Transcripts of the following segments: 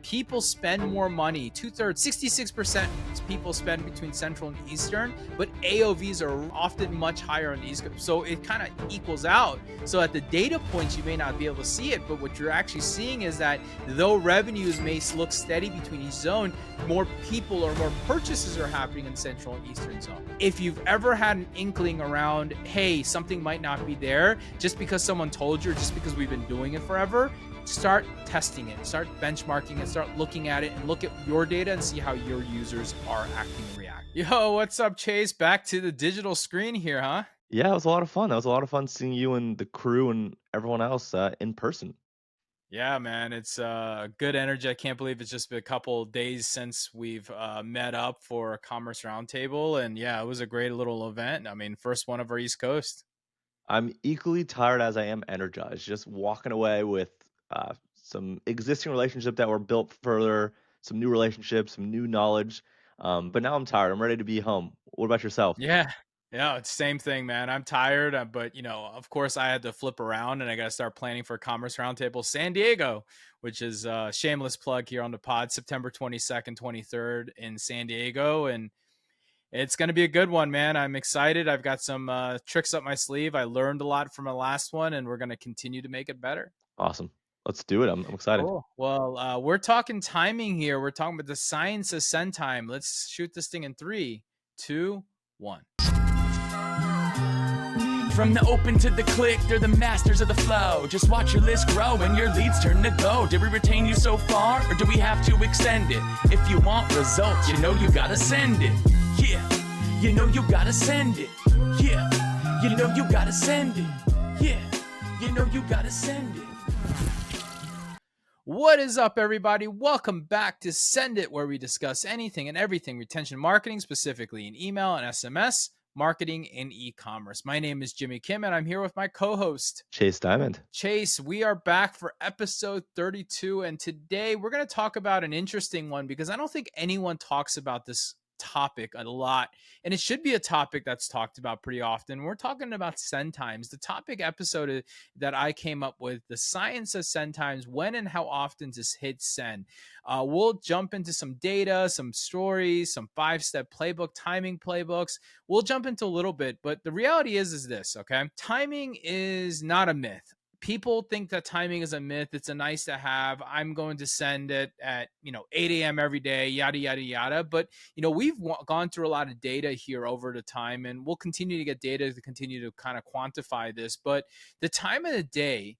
people spend more money. Two-thirds, 66% people spend between Central and Eastern, but AOVs are often much higher on the East Coast. So it kind of equals out. So at the data points, you may not be able to see it, but what you're actually seeing is that though revenues may look steady between each zone, more people or more purchases are happening in Central and Eastern zone. If you've ever had an inkling around, hey, something might not be there, just because someone told you, or just because we've been doing it forever, start testing it, start benchmarking it, start looking at it, and look at your data and see how your users are acting and reacting. Yo, what's up, Chase? Back to the digital screen here, huh? Yeah, it was a lot of fun. That was a lot of fun seeing you and the crew and everyone else in person. Yeah, man, it's good energy. I can't believe it's just been a couple days since we've met up for a Commerce Roundtable, and yeah, it was a great little event. I mean, first one of our East Coast. I'm equally tired as I am energized. Just walking away with some existing relationships that were built further, some new relationships, some new knowledge. But now I'm tired. I'm ready to be home. What about yourself? Yeah. Yeah, it's same thing, man. I'm tired, but of course, I had to flip around and I got to start planning for Commerce Roundtable San Diego, which is a shameless plug here on the pod, September 22nd, 23rd in San Diego, and it's going to be a good one, man. I'm excited. I've got some tricks up my sleeve. I learned a lot from the last one, and we're going to continue to make it better. Awesome. Let's do it. I'm excited. Cool. Well, we're talking timing here. We're talking about the science of send time. Let's shoot this thing in three, two, one. From the open to the click, they're the masters of the flow. Just watch your list grow and your leads turn to go. Did we retain you so far, or do we have to extend it? If you want results, you know you gotta send it. Yeah, you know you gotta send it. Yeah, you know you gotta send it. Yeah, you know you gotta send it. What is up, everybody? Welcome back to Send It, where we discuss anything and everything retention marketing, specifically in email and SMS, marketing and e-commerce. My name is Jimmy Kim, and I'm here with my co-host, Chase Diamond. Chase. We are back for episode 32, and today we're going to talk about an interesting one because I don't think anyone talks about this topic a lot, and it should be a topic that's talked about pretty often. We're talking about send times. The topic episode that I came up with, the science of send times, when and how often to hit send. We'll jump into some data, some stories, some 5-step playbook, timing playbooks. We'll jump into a little bit, but the reality is this, okay? Timing is not a myth. People think that timing is a myth. It's a nice to have. I'm going to send it at 8 a.m. every day, yada yada yada. But we've gone through a lot of data here over the time, and we'll continue to get data to continue to kind of quantify this. But the time of the day,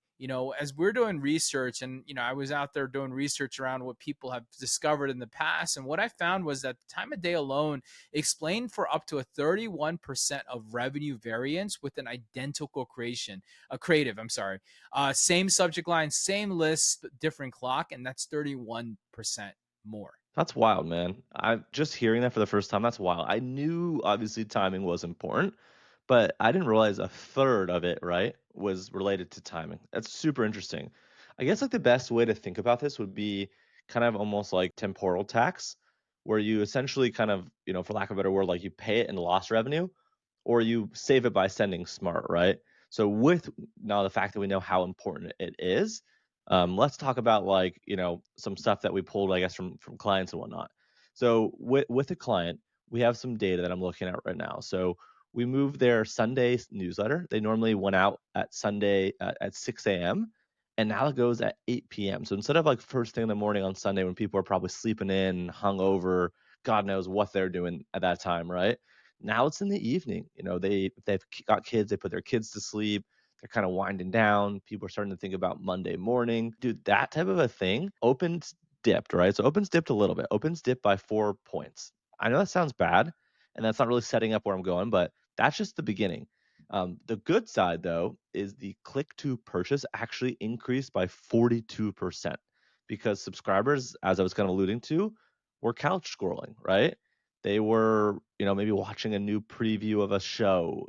as we're doing research, and I was out there doing research around what people have discovered in the past, and what I found was that the time of day alone explained for up to a 31% of revenue variance with an identical creative. I'm sorry, same subject line, same list, different clock, and that's 31% more. That's wild, man. I just hearing that for the first time, that's wild. I knew obviously timing was important, but I didn't realize a third of it, right, was related to timing. That's super interesting. I guess like the best way to think about this would be kind of almost like temporal tax, where you essentially kind of, for lack of a better word, like you pay it in lost revenue or you save it by sending smart, right? So with now the fact that we know how important it is, let's talk about like some stuff that we pulled, I guess, from clients and whatnot. So with a client, we have some data that I'm looking at right now. So we moved their Sunday newsletter. They normally went out at Sunday at 6 a.m. and now it goes at 8 p.m. So instead of like first thing in the morning on Sunday when people are probably sleeping in, hungover, God knows what they're doing at that time, right? Now it's in the evening. They've got kids. They put their kids to sleep. They're kind of winding down. People are starting to think about Monday morning. Dude, that type of a thing. Opens dipped, right? So opens dipped a little bit. Opens dipped by 4 points. I know that sounds bad, and that's not really setting up where I'm going, but that's just the beginning. The good side, though, is the click to purchase actually increased by 42% because subscribers, as I was kind of alluding to, were couch scrolling, right? They were, maybe watching a new preview of a show.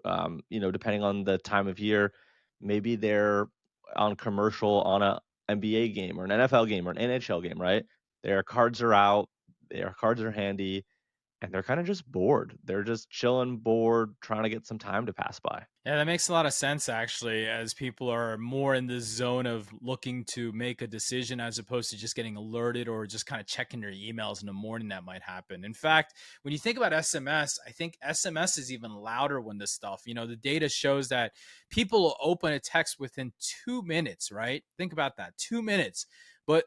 Depending on the time of year, maybe they're on commercial on a NBA game or an NFL game or an NHL game, right? Their cards are out, their cards are handy. and they're kind of just bored. They're just chilling, bored, trying to get some time to pass by. Yeah, that makes a lot of sense actually, as people are more in the zone of looking to make a decision as opposed to just getting alerted or just kind of checking their emails in the morning that might happen. In fact, when you think about SMS, I think SMS is even louder when this stuff, the data shows that people will open a text within 2 minutes, right? Think about that, 2 minutes. But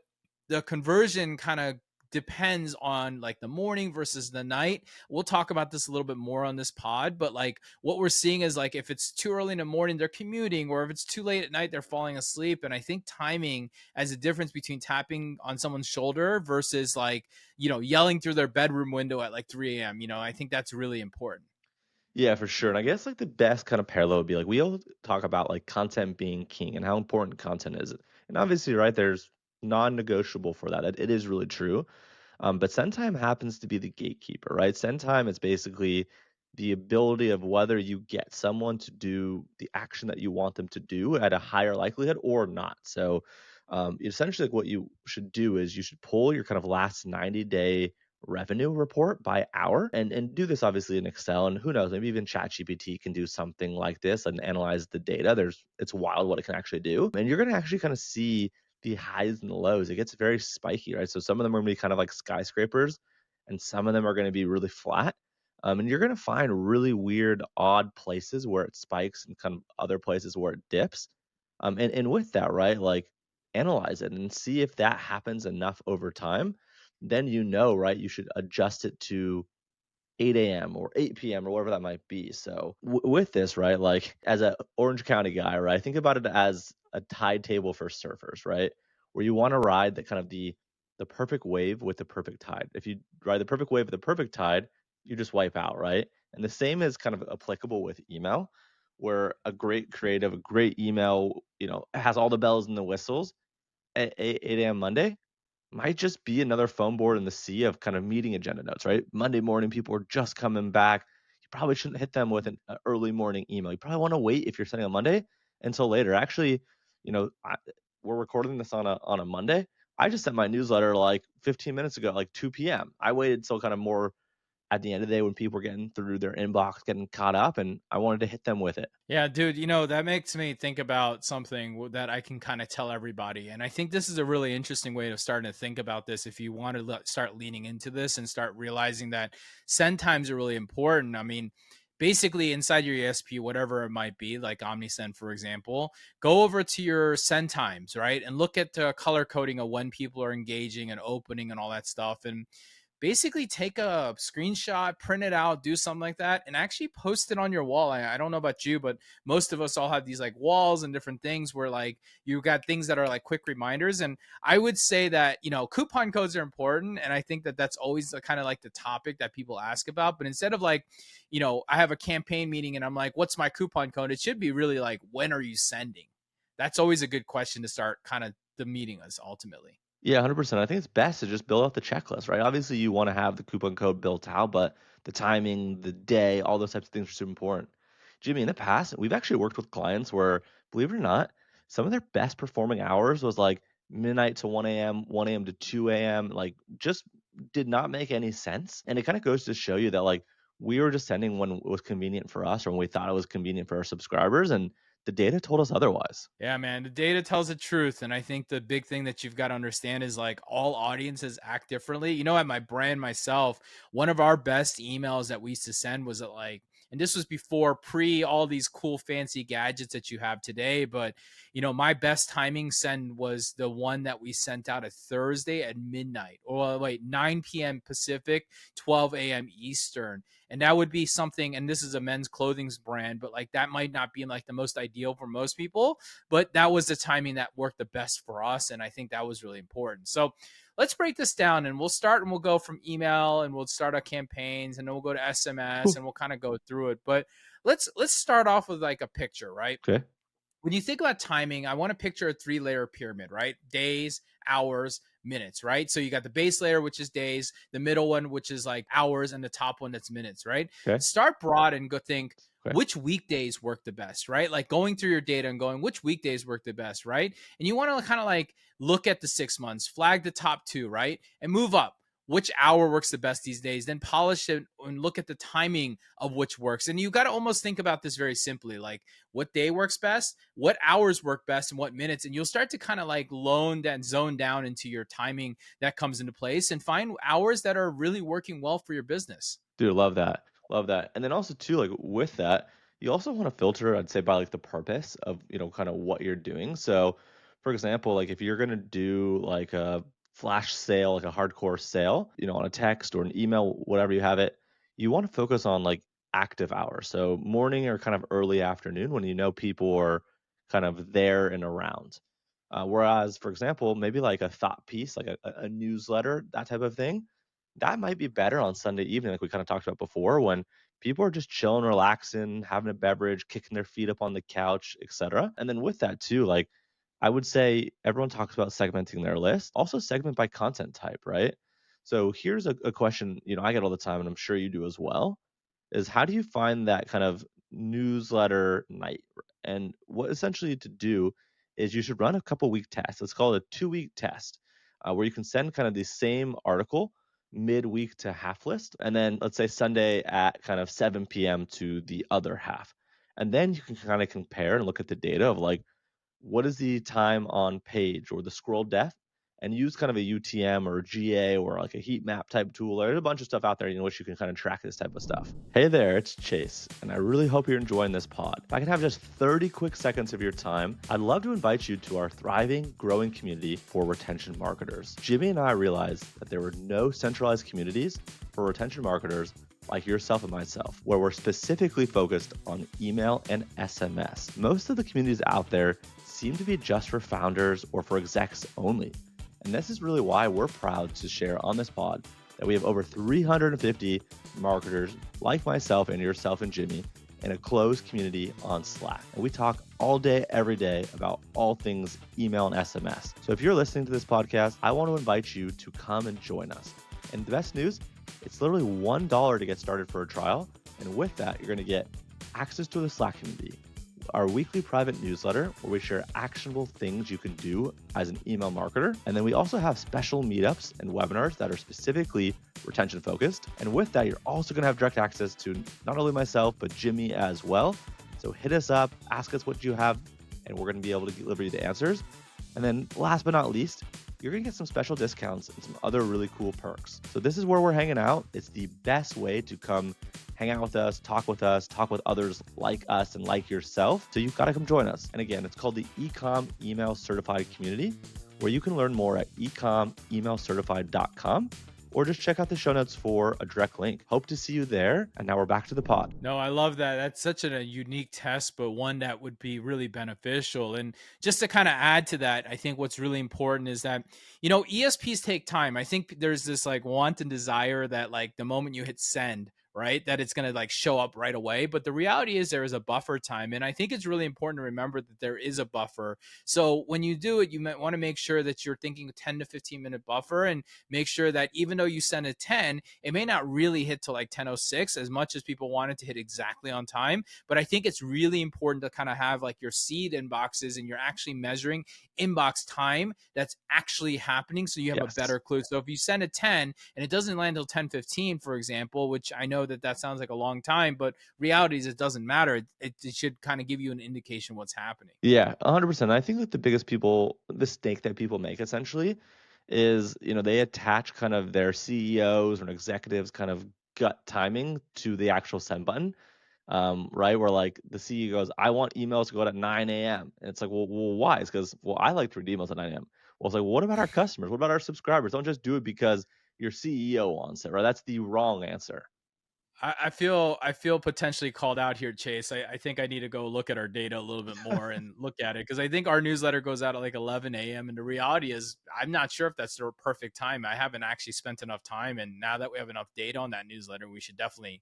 the conversion kind of depends on like the morning versus the night. We'll talk about this a little bit more on this pod, but like what we're seeing is like if it's too early in the morning, they're commuting, or if it's too late at night, they're falling asleep. And I think timing as a difference between tapping on someone's shoulder versus like, yelling through their bedroom window at like 3 a.m. I think that's really important. Yeah, for sure. And I guess like the best kind of parallel would be like we all talk about like content being king and how important content is. And obviously, right, there's non-negotiable for that. It is really true. But send time happens to be the gatekeeper, right? Send time is basically the ability of whether you get someone to do the action that you want them to do at a higher likelihood or not. So essentially, like what you should do is you should pull your kind of last 90-day revenue report by hour and do this obviously in Excel. And who knows, maybe even ChatGPT can do something like this and analyze the data. It's wild what it can actually do. And you're going to actually kind of see the highs and the lows. It gets very spiky, right? So some of them are going to be kind of like skyscrapers, and some of them are going to be really flat. And you're going to find really weird, odd places where it spikes and kind of other places where it dips. And with that, right, like analyze it and see if that happens enough over time. Then right, you should adjust it to 8 a.m. or 8 p.m. or whatever that might be. So with this, right, like as a Orange County guy, right, think about it as a tide table for surfers, right, where you want to ride the kind of the perfect wave with the perfect tide. If you ride the perfect wave with the perfect tide, you just wipe out, right? And the same is kind of applicable with email, where a great creative, a great email, has all the bells and the whistles at 8 a.m. Monday might just be another phone board in the sea of kind of meeting agenda notes, right? Monday morning, people are just coming back. You probably shouldn't hit them with an early morning email. You probably want to wait if you're sending on Monday until later. Actually, you know, I, we're recording this on a Monday. I just sent my newsletter like 15 minutes ago, like 2 p.m. I waited till kind of more at the end of the day when people were getting through their inbox, getting caught up, and I wanted to hit them with it. Yeah, dude, that makes me think about something that I can kind of tell everybody. And I think this is a really interesting way of starting to think about this if you want to start leaning into this and start realizing that send times are really important. I mean, basically inside your ESP, whatever it might be, like OmniSend, for example, go over to your send times, right? And look at the color coding of when people are engaging and opening and all that stuff. And basically take a screenshot, print it out, do something like that, and actually post it on your wall. I don't know about you, but most of us all have these like walls and different things where like you've got things that are like quick reminders. And I would say that, coupon codes are important. And I think that that's always kind of like the topic that people ask about. But instead of like, I have a campaign meeting and I'm like, what's my coupon code? It should be really like, when are you sending? That's always a good question to start kind of the meeting us ultimately. Yeah, 100%. I think it's best to just build out the checklist, right? Obviously, you want to have the coupon code built out, but the timing, the day, all those types of things are super important. Jimmy, in the past, we've actually worked with clients where, believe it or not, some of their best performing hours was like midnight to 1 a.m., 1 a.m. to 2 a.m., like just did not make any sense. And it kind of goes to show you that like we were just sending when it was convenient for us or when we thought it was convenient for our subscribers. And the data told us otherwise. Yeah, man, the data tells the truth. And I think the big thing that you've got to understand is like all audiences act differently. At my brand myself, one of our best emails that we used to send was at like, and this was before pre all these cool fancy gadgets that you have today. But, my best timing send was the one that we sent out a Thursday at midnight or wait, 9 p.m. Pacific, 12 a.m. Eastern. And that would be something, and this is a men's clothing brand, but like that might not be like the most ideal for most people, but that was the timing that worked the best for us. And I think that was really important. So let's break this down and we'll start and we'll go from email and we'll start our campaigns and then we'll go to SMS Cool. and we'll kind of go through it. But let's start off with like a picture, right? Okay. When you think about timing, I want to picture a 3-layer pyramid, right? Days, hours, minutes, right? So you got the base layer, which is days, the middle one, which is like hours, and the top one that's minutes, right? Okay. Start broad and go think Okay. which weekdays work the best, right? Like going through your data and going, which weekdays work the best, right? And you want to kind of like look at the 6 months, flag the top two, right? And move up. which hour works the best these days, then polish it and look at the timing of which works. And you got to almost think about this very simply, like what day works best, what hours work best, and what minutes. And you'll start to kind of like zone down into your timing that comes into place and find hours that are really working well for your business. Dude, love that. Love that. And then also too, like with that, you also want to filter, I'd say, by like the purpose of, kind of what you're doing. So for example, like if you're gonna do like a flash sale, like a hardcore sale, on a text or an email, whatever you have it, you want to focus on like active hours. So morning or kind of early afternoon when people are kind of there and around. Whereas, for example, maybe like a thought piece, like a newsletter, that type of thing, that might be better on Sunday evening, like we kind of talked about before, when people are just chilling, relaxing, having a beverage, kicking their feet up on the couch, etc. And then with that too, like I would say everyone talks about segmenting their list. Also segment by content type, right? So here's a question, I get all the time, and I'm sure you do as well, is how do you find that kind of newsletter night? And what essentially to do is you should run a couple week test. Let's call it a 2 week test, where you can send kind of the same article midweek to half list, and then let's say Sunday at kind of 7 p.m. to the other half. And then you can kind of compare and look at the data of like, what is the time on page or the scroll depth, and use kind of a UTM or a GA or like a heat map type tool. There's a bunch of stuff out there, which you can kind of track this type of stuff. Hey there, it's Chase, and I really hope you're enjoying this pod. If I can have just 30 quick seconds of your time, I'd love to invite you to our thriving, growing community for retention marketers. Jimmy and I realized that there were no centralized communities for retention marketers like yourself and myself, where we're specifically focused on email and SMS. Most of the communities out there seem to be just for founders or for execs only. And this is really why we're proud to share on this pod that we have over 350 marketers like myself and yourself and Jimmy in a closed community on Slack. And we talk all day, every day about all things email and SMS. So if you're listening to this podcast, I want to invite you to come and join us. And the best news, it's literally $1 to get started for a trial. And with that, you're going to get access to the Slack community, our weekly private newsletter where we share actionable things you can do as an email marketer. And then we also have special meetups and webinars that are specifically retention focused. And with that, you're also going to have direct access to not only myself, but Jimmy as well. So hit us up, ask us what you have, and we're going to be able to deliver you the answers. And then last but not least, you're going to get some special discounts and some other really cool perks. So this is where we're hanging out. It's the best way to come hang out with us, talk with others like us and like yourself. So you've got to come join us. And again, it's called the Ecom Email Certified Community, where you can learn more at ecomemailcertified.com, or just check out the show notes for a direct link. Hope to see you there. And now we're back to the pod. No, I love that. That's such a unique test, but one that would be really beneficial. And just to kind of add to that, I think what's really important is that, ESPs take time. I think there's this like want and desire that like the moment you hit send, right, that it's going to like show up right away. But the reality is there is a buffer time. And I think it's really important to remember that there is a buffer. So when you do it, you might want to make sure that you're thinking 10 to 15 minute buffer, and make sure that even though you send a 10, it may not really hit to like 10:06 as much as people want it to hit exactly on time. But I think it's really important to kind of have like your seed inboxes and you're actually measuring inbox time that's actually happening, so you have a better clue. So if you send a 10 and it doesn't land until 10:15, for example, which I know that sounds like a long time, but reality is it doesn't matter. It should kind of give you an indication what's happening. Yeah, 100%. I think that the biggest mistake that people make essentially is, they attach kind of their CEOs or executives kind of gut timing to the actual send button, right? Where like the CEO goes, I want emails to go out at 9 a.m. And it's like, well, why? It's because, well, I like to read emails at 9 a.m. Well, it's like, well, what about our customers? What about our subscribers? Don't just do it because your CEO wants it, right? That's the wrong answer. I feel potentially called out here, Chase. I think I need to go look at our data a little bit more and look at it, because I think our newsletter goes out at like 11 a.m. And the reality is I'm not sure if that's the perfect time. I haven't actually spent enough time. And now that we have enough data on that newsletter, we should definitely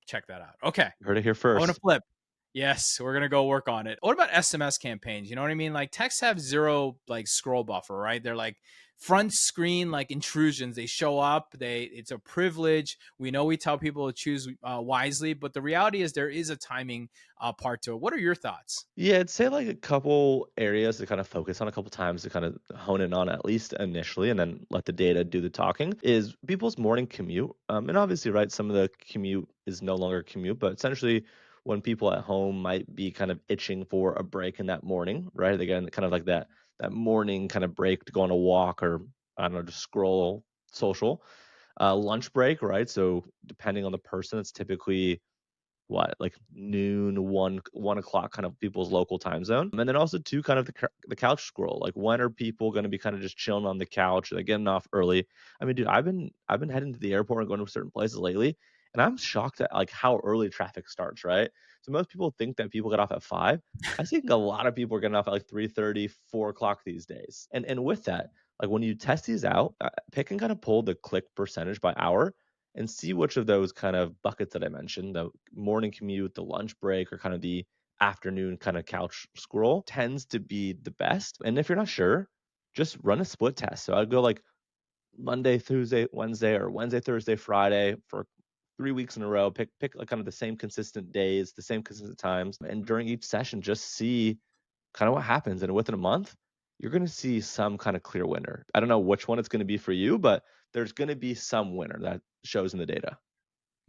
check that out. Okay. Heard it here I first. want to flip. Yes, we're going to go work on it. What about SMS campaigns? You know what I mean? Like texts have zero like scroll buffer, right? They're like front screen like intrusions. They show up, it's a privilege. We know we tell people to choose wisely, but the reality is there is a timing part to it. What are your thoughts? Yeah, I'd say like a couple areas to kind of focus on, a couple times to kind of hone in on at least initially, and then let the data do the talking. Is people's morning commute, and obviously, right, some of the commute is no longer commute, but essentially, when people at home might be kind of itching for a break in that morning, right? Again, kind of like that morning kind of break to go on a walk or I don't know, just scroll social. Lunch break, right? So depending on the person, it's typically what, like noon, 1 o'clock, kind of people's local time zone. And then also too, kind of the couch scroll. Like when are people going to be kind of just chilling on the couch? Are they getting off early? I mean, dude, I've been heading to the airport and going to certain places lately, and I'm shocked at like how early traffic starts. Right. So most people think that people get off at 5. I think a lot of people are getting off at like 3:30, 4 o'clock these days. And with that, like when you test these out, pick and kind of pull the click percentage by hour and see which of those kind of buckets that I mentioned, the morning commute, the lunch break, or kind of the afternoon kind of couch scroll tends to be the best. And if you're not sure, just run a split test. So I'd go like Monday, Tuesday, Wednesday, or Wednesday, Thursday, Friday for 3 weeks in a row. Pick like kind of the same consistent days, the same consistent times, and during each session, just see kind of what happens. And within a month, you're going to see some kind of clear winner. I don't know which one it's going to be for you, but there's going to be some winner that shows in the data.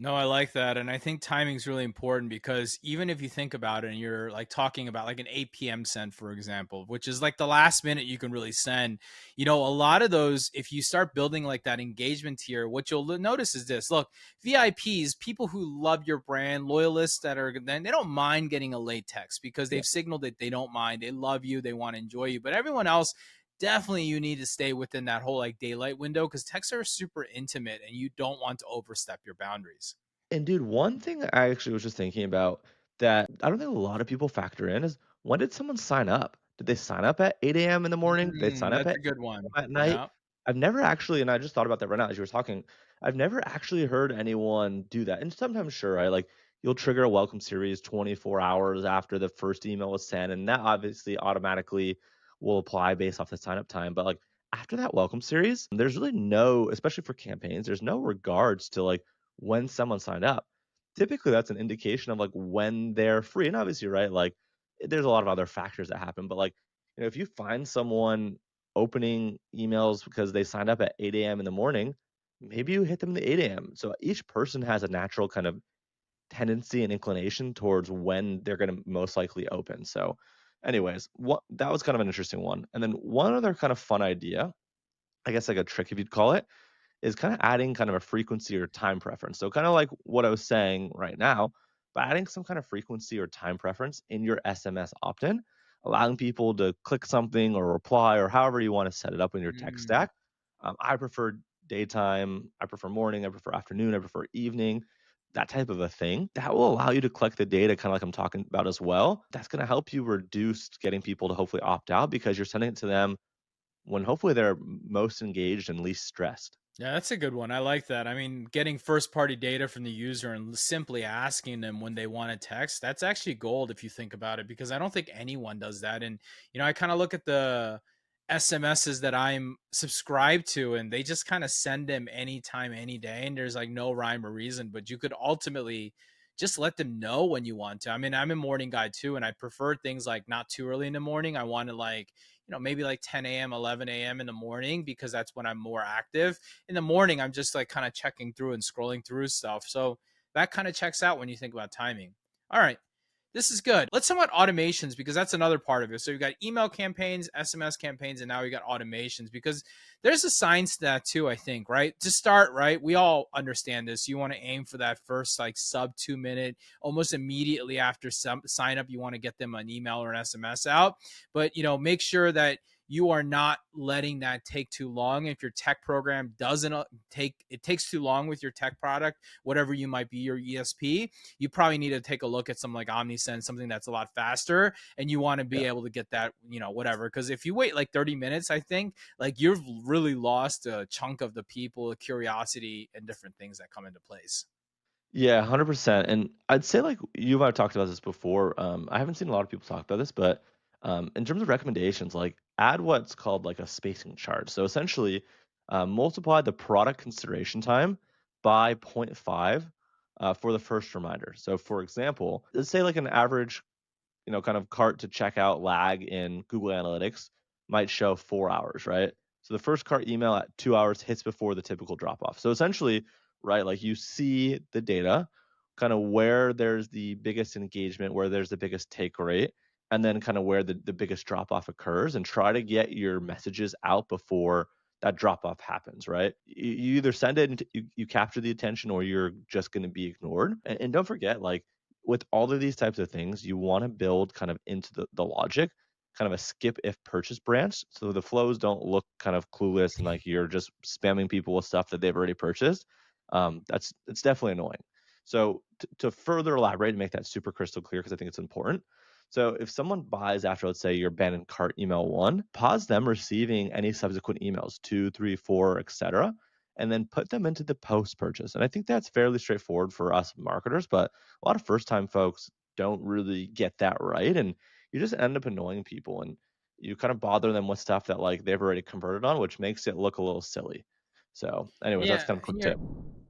No, I like that. And I think timing is really important because even if you think about it and you're like talking about like an 8 p.m. send, for example, which is like the last minute you can really send, a lot of those, if you start building like that engagement tier, what you'll notice is this. Look, VIPs, people who love your brand, loyalists that are, then they don't mind getting a late text because Yeah. they've signaled that they don't mind. They love you. They want to enjoy you. But everyone else, definitely you need to stay within that whole like daylight window because texts are super intimate and you don't want to overstep your boundaries. And dude, one thing I actually was just thinking about that I don't think a lot of people factor in is when did someone sign up? Did they sign up at 8 a.m. in the morning? Did they sign up That's at a good 8 one. p.m. at night? Yeah. I've never actually, and I just thought about that right now as you were talking. I've never actually heard anyone do that. And sometimes, sure, right? Like you'll trigger a welcome series 24 hours after the first email was sent, and that obviously automatically will apply based off the sign up time. But like after that welcome series, there's really no, especially for campaigns, there's no regards to like when someone signed up. Typically, that's an indication of like when they're free. And obviously, right, like there's a lot of other factors that happen, but like, if you find someone opening emails because they signed up at 8 a.m. in the morning, maybe you hit them at 8 a.m. So each person has a natural kind of tendency and inclination towards when they're going to most likely open. So, anyways, what that was kind of an interesting one. And then one other kind of fun idea, I guess like a trick if you'd call it, is kind of adding kind of a frequency or time preference. So kind of like what I was saying right now, but adding some kind of frequency or time preference in your SMS opt-in, allowing people to click something or reply or however you want to set it up in your tech Mm. stack. I prefer daytime, I prefer morning, I prefer afternoon, I prefer evening, that type of a thing. That will allow you to collect the data kind of like I'm talking about as well. That's going to help you reduce getting people to hopefully opt out because you're sending it to them when hopefully they're most engaged and least stressed. Yeah, that's a good one. I like that. I mean, getting first party data from the user and simply asking them when they want to text, that's actually gold if you think about it, because I don't think anyone does that. And, I kind of look at the SMSs that I'm subscribed to and they just kind of send them anytime, any day. And there's like no rhyme or reason, but you could ultimately just let them know when you want to. I mean, I'm a morning guy too, and I prefer things like not too early in the morning. I want to like, maybe like 10 a.m., 11 a.m. in the morning because that's when I'm more active. In the morning, I'm just like kind of checking through and scrolling through stuff. So that kind of checks out when you think about timing. All right. This is good. Let's talk about automations because that's another part of it. So you've got email campaigns, SMS campaigns, and now you got automations because there's a science to that too, I think, right? To start, right? We all understand this. You want to aim for that first like sub 2 minute, almost immediately after some sign up, you want to get them an email or an SMS out. But make sure that you are not letting that take too long. If your tech program doesn't it takes too long with your tech product, whatever you might be, your ESP, you probably need to take a look at something like OmniSend, something that's a lot faster, and you want to Yeah. be able to get that, whatever. Because if you wait like 30 minutes, I think like you've really lost a chunk of the people, curiosity, and different things that come into place. Yeah, 100%. And I'd say like you might have talked about this before. I haven't seen a lot of people talk about this, but in terms of recommendations, like add what's called like a spacing chart. So essentially, multiply the product consideration time by zero point 0.5 for the first reminder. So for example, let's say like an average, kind of cart to checkout lag in Google Analytics might show 4 hours, right? So the first cart email at 2 hours hits before the typical drop off. So essentially, right, like you see the data, kind of where there's the biggest engagement, where there's the biggest take rate, and then kind of where the biggest drop off occurs, and try to get your messages out before that drop off happens, right? You either send it and you capture the attention, or you're just going to be ignored. And don't forget, like, with all of these types of things, you want to build kind of into the logic, kind of a skip if purchase branch. So the flows don't look kind of clueless and like you're just spamming people with stuff that they've already purchased. It's definitely annoying. So to further elaborate and make that super crystal clear, because I think it's important. So if someone buys after, let's say, your abandoned cart email 1, pause them receiving any subsequent emails, 2, 3, 4, etc., and then put them into the post purchase. And I think that's fairly straightforward for us marketers, but a lot of first time folks don't really get that right. And you just end up annoying people, and you kind of bother them with stuff that like they've already converted on, which makes it look a little silly. So anyways, that's Yeah, kind of a quick and you're tip.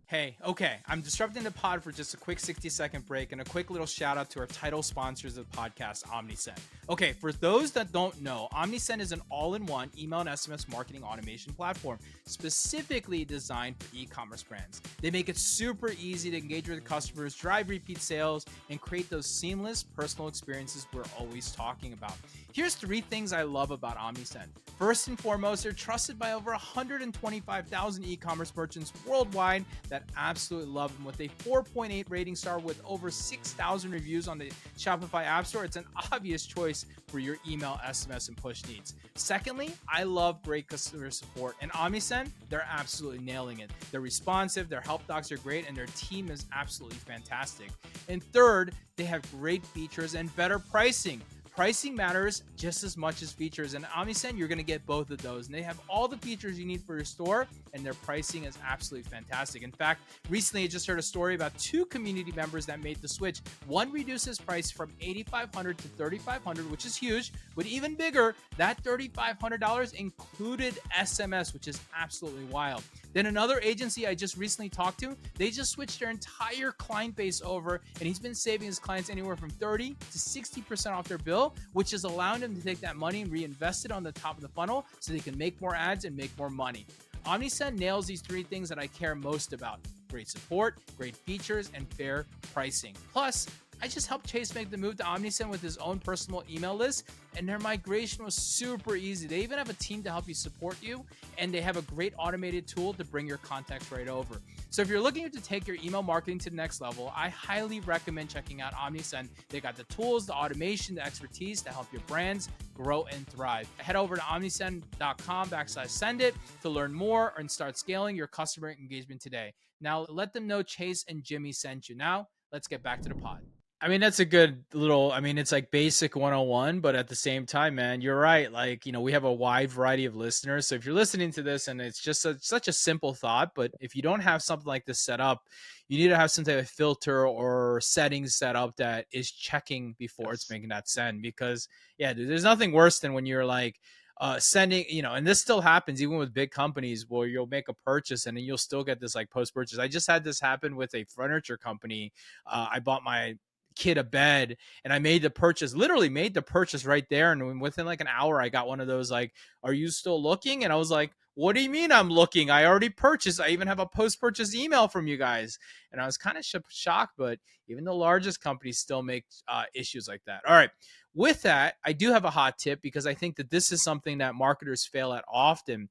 Hey, okay. I'm disrupting the pod for just a quick 60-second break and a quick little shout out to our title sponsors of the podcast, OmniSend. Okay, for those that don't know, OmniSend is an all-in-one email and SMS marketing automation platform specifically designed for e-commerce brands. They make it super easy to engage with customers, drive repeat sales, and create those seamless personal experiences we're always talking about. Here's 3 things I love about OmniSend. First and foremost, they're trusted by over 125,000 e-commerce merchants worldwide that absolutely love them. With a 4.8 rating star with over 6,000 reviews on the Shopify App Store, it's an obvious choice for your email, SMS, and push needs. Secondly, I love great customer support. And OmniSend, they're absolutely nailing it. They're responsive, their help docs are great, and their team is absolutely fantastic. And third, they have great features and better pricing. Pricing matters just as much as features, and OmniSend, you're going to get both of those. And they have all the features you need for your store, and their pricing is absolutely fantastic. In fact, recently I just heard a story about 2 community members that made the switch. One reduced his price from $8,500 to $3,500, which is huge, but even bigger, that $3,500 included SMS, which is absolutely wild. Then another agency I just recently talked to, they just switched their entire client base over, and he's been saving his clients anywhere from 30 to 60% off their bill, which is allowing them to take that money and reinvest it on the top of the funnel so they can make more ads and make more money. OmniSend nails these 3 things that I care most about: great support, great features, and fair pricing. Plus, I just helped Chase make the move to OmniSend with his own personal email list, and their migration was super easy. They even have a team to help you support you, and they have a great automated tool to bring your contacts right over. So if you're looking to take your email marketing to the next level, I highly recommend checking out OmniSend. They got the tools, the automation, the expertise to help your brands grow and thrive. Head over to omnisend.com/send it to learn more and start scaling your customer engagement today. Now let them know Chase and Jimmy sent you. Now let's get back to the pod. I mean, that's a good little, it's like basic 101, but at the same time, man, you're right. Like, we have a wide variety of listeners. So if you're listening to this and it's just such a simple thought, but if you don't have something like this set up, you need to have some type of filter or settings set up that is checking before it's making that send. Because yeah, dude, there's nothing worse than when you're like, sending, and this still happens even with big companies where you'll make a purchase and then you'll still get this like post purchase. I just had this happen with a furniture company. I bought my kid a bed and I literally made the purchase right there. And within like an hour, I got one of those like, are you still looking? And I was like, what do you mean I'm looking? I already purchased. I even have a post-purchase email from you guys. And I was kind of shocked, but even the largest companies still make issues like that. All right. With that, I do have a hot tip because I think that this is something that marketers fail at often.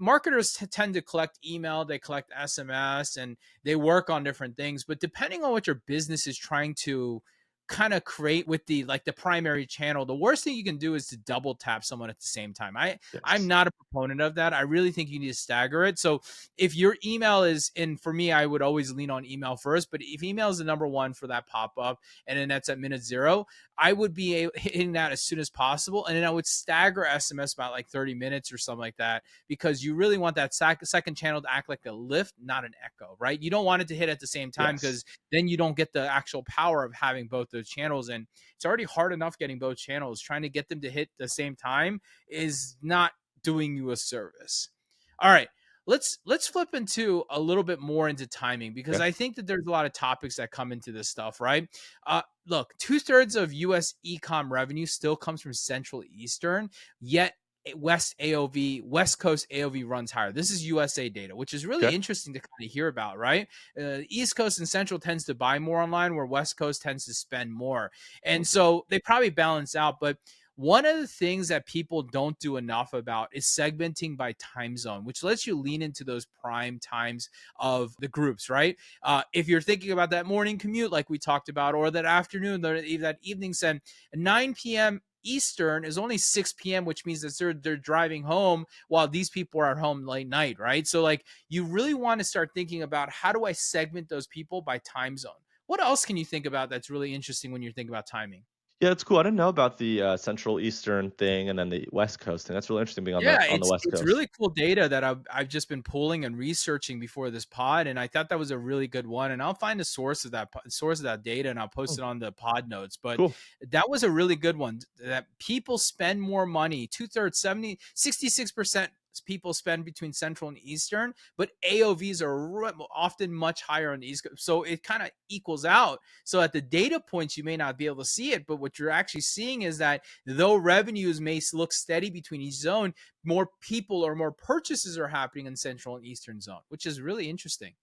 Marketers tend to collect email, they collect SMS, and they work on different things. But depending on what your business is trying to kind of create with the primary channel, the worst thing you can do is to double tap someone at the same time. I'm not a proponent of that. I really think you need to stagger it. So if your email is in, for me, I would always lean on email first, but if email is the number 1 for that pop-up and then that's at minute 0, I would be hitting that as soon as possible. And then I would stagger SMS about like 30 minutes or something like that, because you really want that second channel to act like a lift, not an echo, right? You don't want it to hit at the same time because then you don't get the actual power of having both those channels, and it's already hard enough getting both channels. Trying to get them to hit the same time is not doing you a service. All right, let's flip into a little bit more into timing, because Okay. I think that there's a lot of topics that come into this stuff, right? Look, 2/3 of U.S. ecom revenue still comes from Central Eastern, yet West Coast AOV runs higher. This is USA data, which is really Okay. interesting to kind of hear about, right? East Coast and Central tends to buy more online, where West Coast tends to spend more, Hmm. and so they probably balance out. But one of the things that people don't do enough about is segmenting by time zone, which lets you lean into those prime times of the groups, right? If you're thinking about that morning commute, like we talked about, or that afternoon, that evening send, 9 p.m. Eastern is only 6 p.m., which means that they're driving home while these people are at home late night, right? So, like, you really want to start thinking about, how do I segment those people by time zone? What else can you think about that's really interesting when you're thinking about timing? Yeah, it's cool. I didn't know about the Central Eastern thing and then the West Coast thing. That's really interesting being on the Yeah, West it's Coast. really cool data that I've just been pulling and researching before this pod, and I thought that was a really good one. And I'll find the source of that data, and I'll Hmm. post it on the pod notes. But Cool. that was a really good one. That people spend more money. 2/3, 66% people spend between Central and Eastern, but AOVs are often much higher on the East Coast. So it kind of equals out. So at the data points, you may not be able to see it, but what you're actually seeing is that though revenues may look steady between each zone, more people or more purchases are happening in Central and Eastern zone, which is really interesting.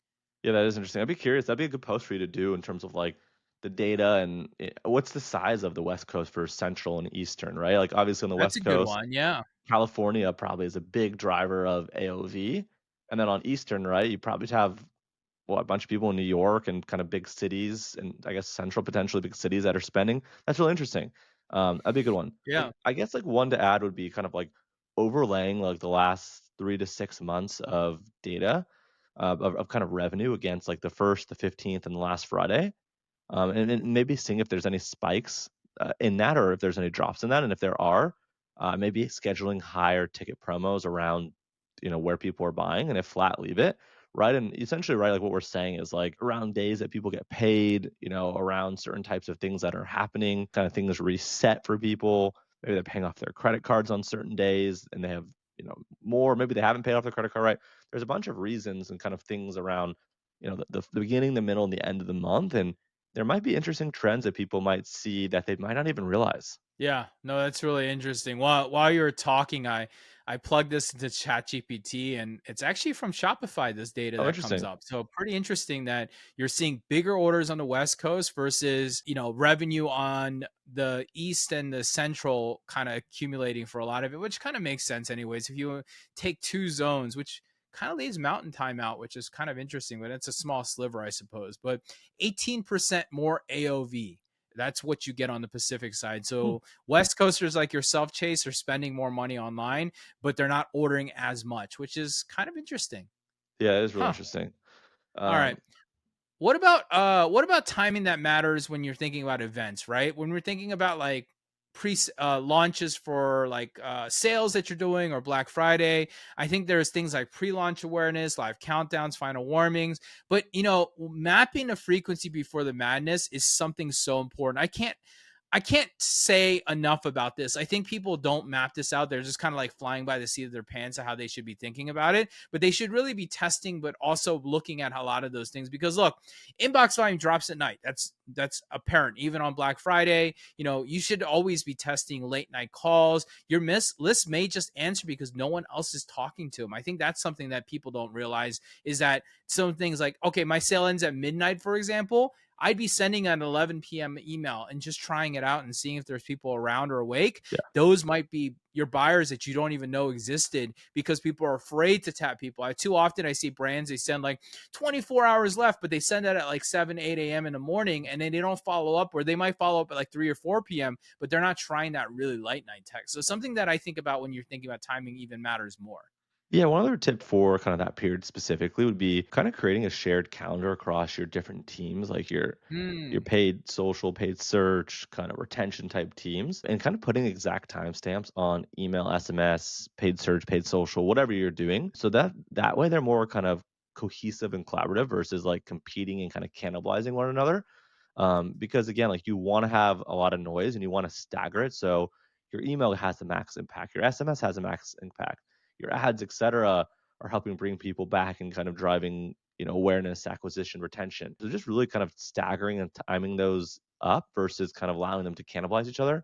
Yeah, that is interesting. I'd be curious. That'd be a good post for you to do in terms of like the data and what's the size of the West Coast for Central and Eastern, right? Like obviously on the That's a West good Coast, one. Yeah. California probably is a big driver of AOV. And then on Eastern, right, you probably have a bunch of people in New York and kind of big cities and I guess central potentially big cities that are spending. That's really interesting. That'd be a good one. Yeah. Like I guess like one to add would be kind of like overlaying like the last 3 to 6 months of data of kind of revenue against like the first, the 15th, and the last Friday, and maybe seeing if there's any spikes in that or if there's any drops in that, and if there are, maybe scheduling higher ticket promos around where people are buying, and if flat, leave it right. And essentially, right, like what we're saying is like around days that people get paid, around certain types of things that are happening, kind of things reset for people. Maybe they're paying off their credit cards on certain days, and they have more. Maybe they haven't paid off their credit card, right? There's a bunch of reasons and kind of things around the beginning, the middle, and the end of the month, and there might be interesting trends that people might see that they might not even realize. Yeah, no, that's really interesting. While you were talking, I plugged this into ChatGPT, and it's actually from Shopify, this data Oh, that comes interesting. up. So pretty interesting that you're seeing bigger orders on the West Coast versus, revenue on the East and the Central kind of accumulating for a lot of it, which kind of makes sense anyways. If you take two zones, which kind of leaves Mountain Time out, which is kind of interesting, but it's a small sliver, I suppose. But 18% more AOV. That's what you get on the Pacific side. Hmm. So West Coasters like yourself, Chase, are spending more money online, but they're not ordering as much, which is kind of interesting. Yeah, it is really Huh. interesting. All right. Um, What about timing that matters when you're thinking about events, right? When we're thinking about like pre launches for like sales that you're doing or Black Friday, I think there's things like pre-launch awareness, live countdowns, final warnings, but mapping the frequency before the madness is something so important. I can't say enough about this. I think people don't map this out. They're just kind of like flying by the seat of their pants of how they should be thinking about it. But they should really be testing, but also looking at a lot of those things. Because look, inbox volume drops at night. That's apparent. Even on Black Friday, you should always be testing late night calls. Your list may just answer because no one else is talking to them. I think that's something that people don't realize, is that some things like, okay, my sale ends at midnight, for example. I'd be sending an 11 p.m. email and just trying it out and seeing if there's people around or awake. yeah. Those might be your buyers that you don't even know existed, because people are afraid to tap people. Too often I see brands, they send like 24 hours left, but they send that at like 7, 8 a.m. in the morning, and then they don't follow up, or they might follow up at like 3 or 4 p.m., but they're not trying that really late night text. So something that I think about when you're thinking about timing even matters more. Yeah, one other tip for kind of that period specifically would be kind of creating a shared calendar across your different teams, like your Hmm. paid social, paid search, kind of retention type teams, and kind of putting exact timestamps on email, SMS, paid search, paid social, whatever you're doing, so that way they're more kind of cohesive and collaborative versus like competing and kind of cannibalizing one another. Because again, like you want to have a lot of noise and you want to stagger it. So your email has the max impact, your SMS has a max impact, your ads, etc., are helping bring people back and kind of driving, awareness, acquisition, retention. So just really kind of staggering and timing those up versus kind of allowing them to cannibalize each other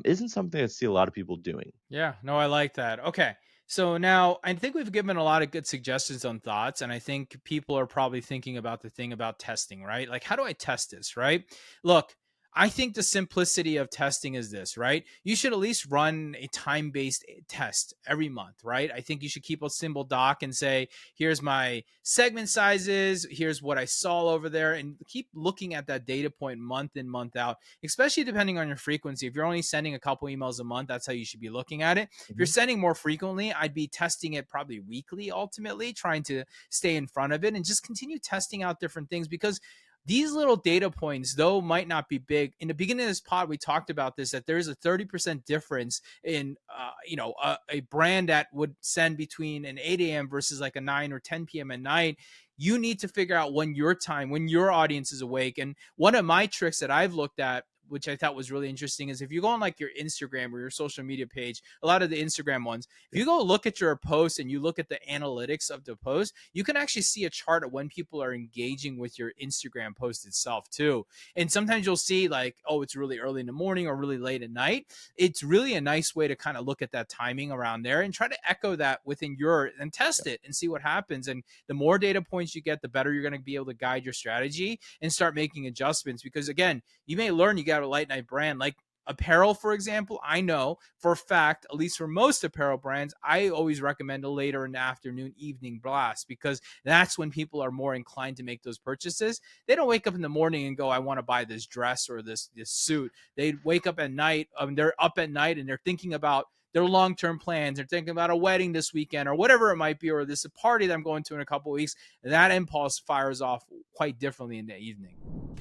isn't something I see a lot of people doing. Yeah, no, I like that. Okay. So now I think we've given a lot of good suggestions on thoughts. And I think people are probably thinking about the thing about testing, right? Like, how do I test this, right? Look, I think the simplicity of testing is this, right? You should at least run a time based test every month, right? I think you should keep a simple doc and say, here's my segment sizes, here's what I saw over there, and keep looking at that data point month in, month out, especially depending on your frequency. If you're only sending a couple emails a month, that's how you should be looking at it. If you're Mhm. sending more frequently, I'd be testing it probably weekly, ultimately, trying to stay in front of it and just continue testing out different things because these little data points, though, might not be big. In the beginning of this pod, we talked about this, that there's a 30% difference in, a brand that would send between an 8 a.m. versus like a 9 or 10 p.m. at night. You need to figure out when your audience is awake. And one of my tricks that I've looked at, which I thought was really interesting, is if you go on like your Instagram or your social media page, a lot of the Instagram ones, if you go look at your post and you look at the analytics of the post, you can actually see a chart of when people are engaging with your Instagram post itself too. And sometimes you'll see like, oh, it's really early in the morning or really late at night. It's really a nice way to kind of look at that timing around there and try to echo that within your and test it and see what happens. And the more data points you get, the better you're going to be able to guide your strategy and start making adjustments. Because again, you may learn you got a late night brand like apparel, for example. I know for a fact, at least for most apparel brands, I always recommend a later in the afternoon, evening blast, because that's when people are more inclined to make those purchases. They don't wake up in the morning and go, I want to buy this dress or this suit. They wake up at night. They're up at night and they're thinking about their long-term plans. They're thinking about a wedding this weekend or whatever it might be, or this party that I'm going to in a couple of weeks. That impulse fires off quite differently in the evening.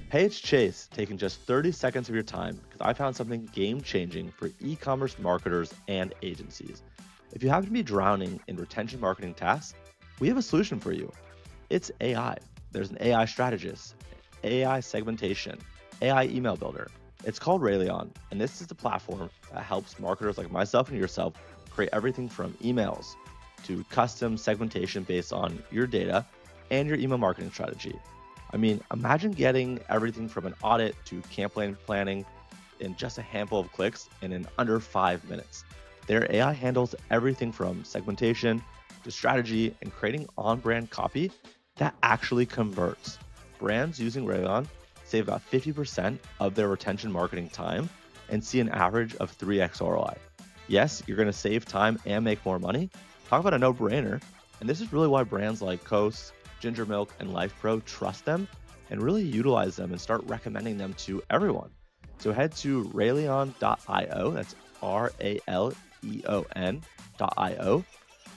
Hey, it's Chase, taking just 30 seconds of your time because I found something game changing for e commerce marketers and agencies. If you happen to be drowning in retention marketing tasks, we have a solution for you. It's AI. There's an AI strategist, AI segmentation, AI email builder. It's called Rayleon, and this is the platform that helps marketers like myself and yourself create everything from emails to custom segmentation based on your data and your email marketing strategy. I mean, imagine getting everything from an audit to campaign planning in just a handful of clicks and in under 5 minutes. Their AI handles everything from segmentation to strategy and creating on-brand copy that actually converts. Brands using Rayon save about 50% of their retention marketing time and see an average of 3x ROI. Yes, you're going to save time and make more money. Talk about a no-brainer. And this is really why brands like Coast, Ginger Milk, and Life Pro trust them and really utilize them and start recommending them to everyone. So head to rayleon.io, that's RALEON.io,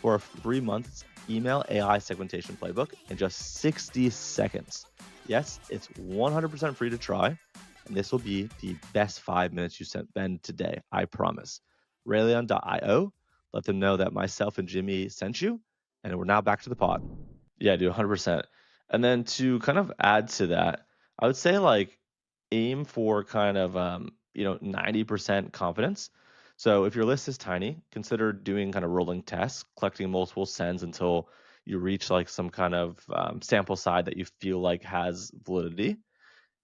for a 3-month email AI segmentation playbook in just 60 seconds. Yes, it's 100% free to try, and this will be the best 5 minutes you spend today, I promise. Rayleon.io, let them know that myself and Jimmy sent you, and we're now back to the pod. Yeah, dude, 100%. And then to kind of add to that, I would say like aim for kind of 90% confidence. So if your list is tiny, consider doing kind of rolling tests, collecting multiple sends until you reach like some kind of sample size that you feel like has validity.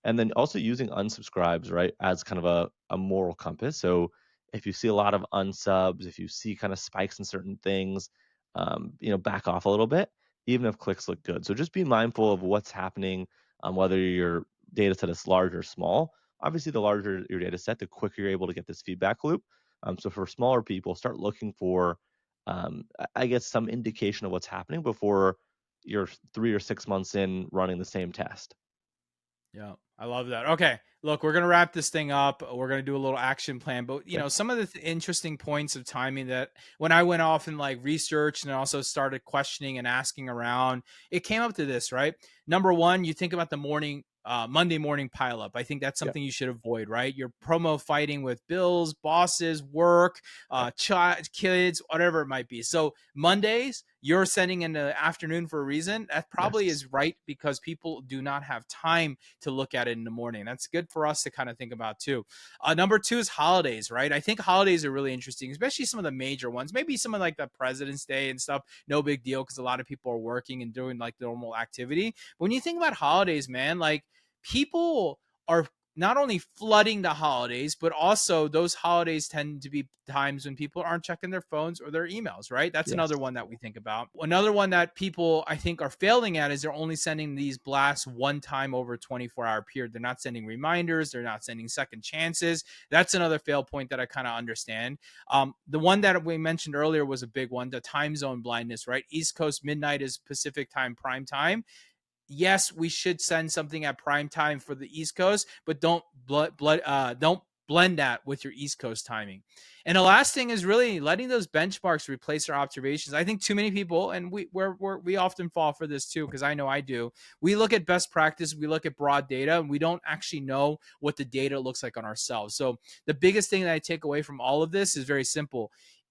And then also using unsubscribes, right, as kind of a moral compass. So if you see a lot of unsubs, if you see kind of spikes in certain things, back off a little bit, even if clicks look good. So just be mindful of what's happening, whether your data set is large or small. Obviously, the larger your data set, the quicker you're able to get this feedback loop. So for smaller people, start looking for, I guess, some indication of what's happening before you're 3 or 6 months in running the same test. Yeah, I love that. Okay, look, we're gonna wrap this thing up. We're gonna do a little action plan, but Okay. some of the interesting points of timing that when I went off and like researched and also started questioning and asking around, it came up to this, right? Number one, you think about the Monday morning pileup. I think that's Yeah. something you should avoid, right? You're promo fighting with bills, bosses, work, Yeah. kids, whatever it might be. So Mondays, you're sending in the afternoon for a reason, that probably Yes. is right because people do not have time to look at it in the morning. That's good for us to kind of think about too. Number two is holidays, right? I think holidays are really interesting, especially some of the major ones. Maybe some of like the President's Day and stuff, no big deal because a lot of people are working and doing like normal activity. But when you think about holidays, man, like people are not only flooding the holidays, but also those holidays tend to be times when people aren't checking their phones or their emails, right? That's Yes. another one that we think about. Another one that people I think are failing at is they're only sending these blasts one time over a 24-hour period. They're not sending reminders, they're not sending second chances. That's another fail point that I kind of understand. The one that we mentioned earlier was a big one, the time zone blindness, right? East Coast midnight is Pacific time prime time. Yes, we should send something at prime time for the East Coast, but don't blend that with your East Coast timing. And the last thing is really letting those benchmarks replace our observations. I think too many people, and we often fall for this too, because I know I do. We look at best practice, we look at broad data, and we don't actually know what the data looks like on ourselves. So the biggest thing that I take away from all of this is very simple.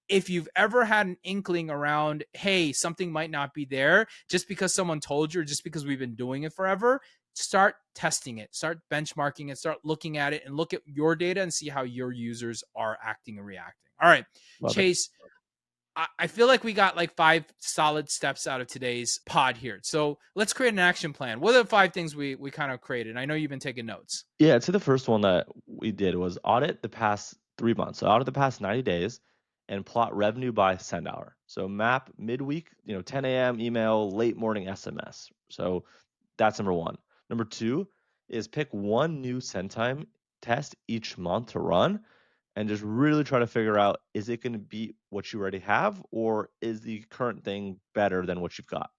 If you've ever had an inkling around, hey, something might not be there just because someone told you, or just because we've been doing it forever, start testing it, start benchmarking it, start looking at it and look at your data and see how your users are acting and reacting. All right, Love it. Chase, I feel like we got like 5 solid steps out of today's pod here. So let's create an action plan. What are the 5 things we kind of created? I know you've been taking notes. Yeah, so the first one that we did was audit the past 3 months. So audit the past 90 days and plot revenue by send hour. So map midweek, 10 a.m. email, late morning SMS. So that's number one. Number two is pick one new send time test each month to run and just really try to figure out, is it going to be what you already have, or is the current thing better than what you've got?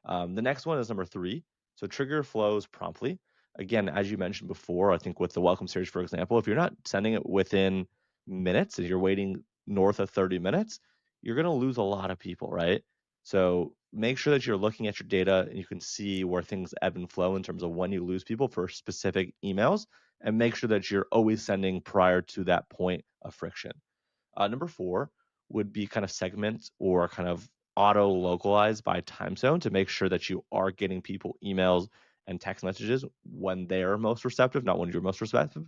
The next one is number three. So trigger flows promptly. Again, as you mentioned before, I think with the welcome series, for example, if you're not sending it within minutes and you're waiting north of 30 minutes, you're going to lose a lot of people, right? So make sure that you're looking at your data and you can see where things ebb and flow in terms of when you lose people for specific emails, and make sure that you're always sending prior to that point of friction. Number four would be kind of segment or kind of auto localize by time zone to make sure that you are getting people emails and text messages when they're most receptive, not when you're most receptive.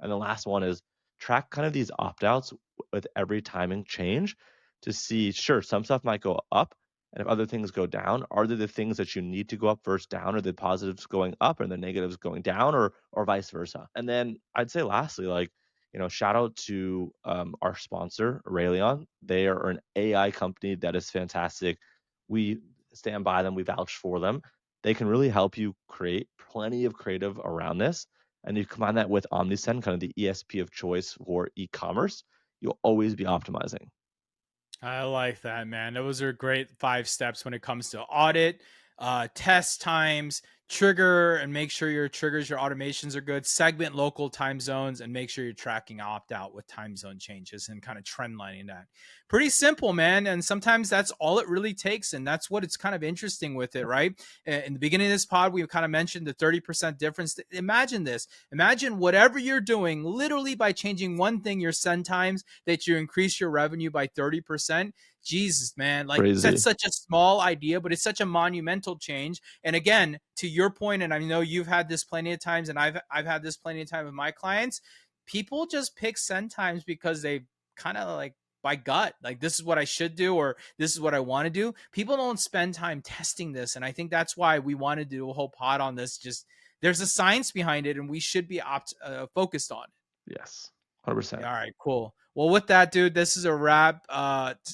And the last one is track kind of these opt outs with every timing change to see, sure, some stuff might go up. And if other things go down, are they the things that you need to go up first down? Are the positives going up and the negatives going down, or vice versa? And then I'd say lastly, like, shout out to our sponsor, Raelion. They are an AI company that is fantastic. We stand by them. We vouch for them. They can really help you create plenty of creative around this. And you combine that with Omnisend, kind of the ESP of choice for e-commerce, you'll always be optimizing. I like that, man. Those are great 5 steps when it comes to audit, test times, trigger, and make sure your triggers, your automations are good, segment local time zones, and make sure you're tracking opt out with time zone changes and kind of trend lining that. Pretty simple, man. And sometimes that's all it really takes. And that's what it's kind of interesting with it, right? In the beginning of this pod, we kind of mentioned the 30% difference. Imagine this. Imagine whatever you're doing, literally by changing one thing, your send times, that you increase your revenue by 30%. Jesus, man, like Crazy. that's such a small idea, but it's such a monumental change. And again, to your point, and I know you've had this plenty of times, and I've had this plenty of time with my clients. People just pick send times because they kind of like by gut, like this is what I should do, or this is what I want to do. People don't spend time testing this, and I think that's why we wanted to do a whole pod on this. Just there's a science behind it, and we should be focused on it. Yes, 100%. All right, cool. Well, with that, dude, this is a wrap.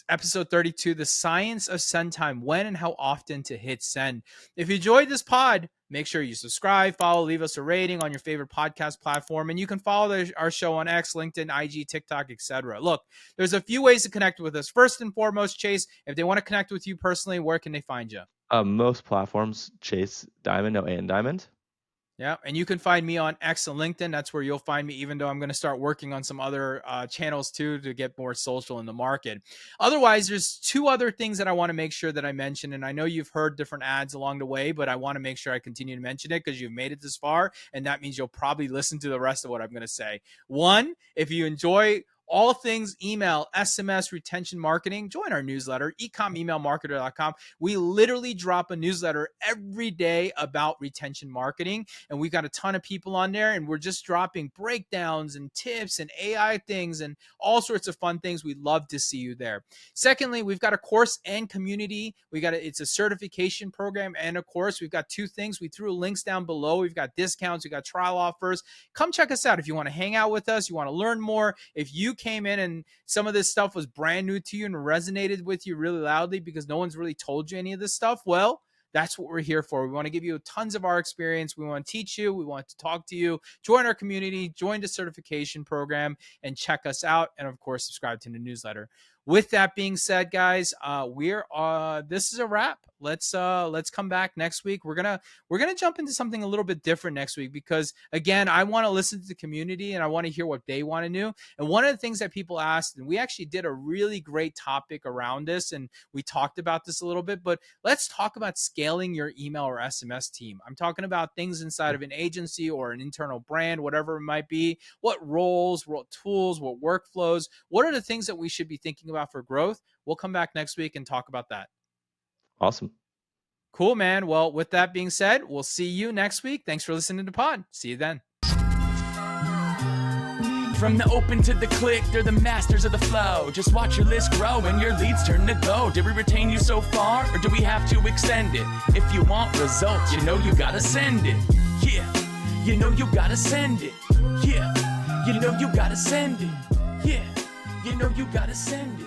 Episode 32, the science of send time, when and how often to hit send. If you enjoyed this pod, make sure you subscribe, follow, leave us a rating on your favorite podcast platform, and you can follow our show on X, LinkedIn, IG, TikTok, etc. Look, there's a few ways to connect with us. First and foremost, Chase, if they want to connect with you personally, where can they find you? Most platforms, Chase Diamond, no A in Diamond. Yeah, and you can find me on X and LinkedIn. That's where you'll find me, even though I'm going to start working on some other channels too to get more social in the market. Otherwise, there's 2 other things that I want to make sure that I mention. And I know you've heard different ads along the way, but I want to make sure I continue to mention it because you've made it this far. And that means you'll probably listen to the rest of what I'm going to say. One, if you enjoy all things email, SMS, retention marketing, join our newsletter, ecomemailmarketer.com. We literally drop a newsletter every day about retention marketing, and we've got a ton of people on there, and we're just dropping breakdowns and tips and AI things and all sorts of fun things. We'd love to see you there. Secondly, we've got a course and community. It's a certification program and a course. We've got two things. We threw links down below. We've got discounts. We've got trial offers. Come check us out if you want to hang out with us, you want to learn more. If you came in and some of this stuff was brand new to you and resonated with you really loudly because no one's really told you any of this stuff, well, that's what we're here for. We want to give you tons of our experience. We want to teach you. We want to talk to you. Join our community, join the certification program, and check us out. And of course, subscribe to the newsletter. With that being said, guys, this is a wrap. Let's come back next week. We're gonna jump into something a little bit different next week because again, I want to listen to the community and I want to hear what they want to do. And one of the things that people asked, and we actually did a really great topic around this, and we talked about this a little bit, but let's talk about scaling your email or SMS team. I'm talking about things inside of an agency or an internal brand, whatever it might be. What roles, what tools, what workflows, what are the things that we should be thinking about for growth? We'll come back next week and talk about that. Awesome. Cool, man. Well, with that being said, we'll see you next week. Thanks for listening to Pod. See you then. From the open to the click, they're the masters of the flow. Just watch your list grow and your leads turn to go. Did we retain you so far, or do we have to extend it? If you want results, you know you gotta send it. Yeah, you know you gotta send it. Yeah, you know you gotta send it. Yeah, you know you gotta send it.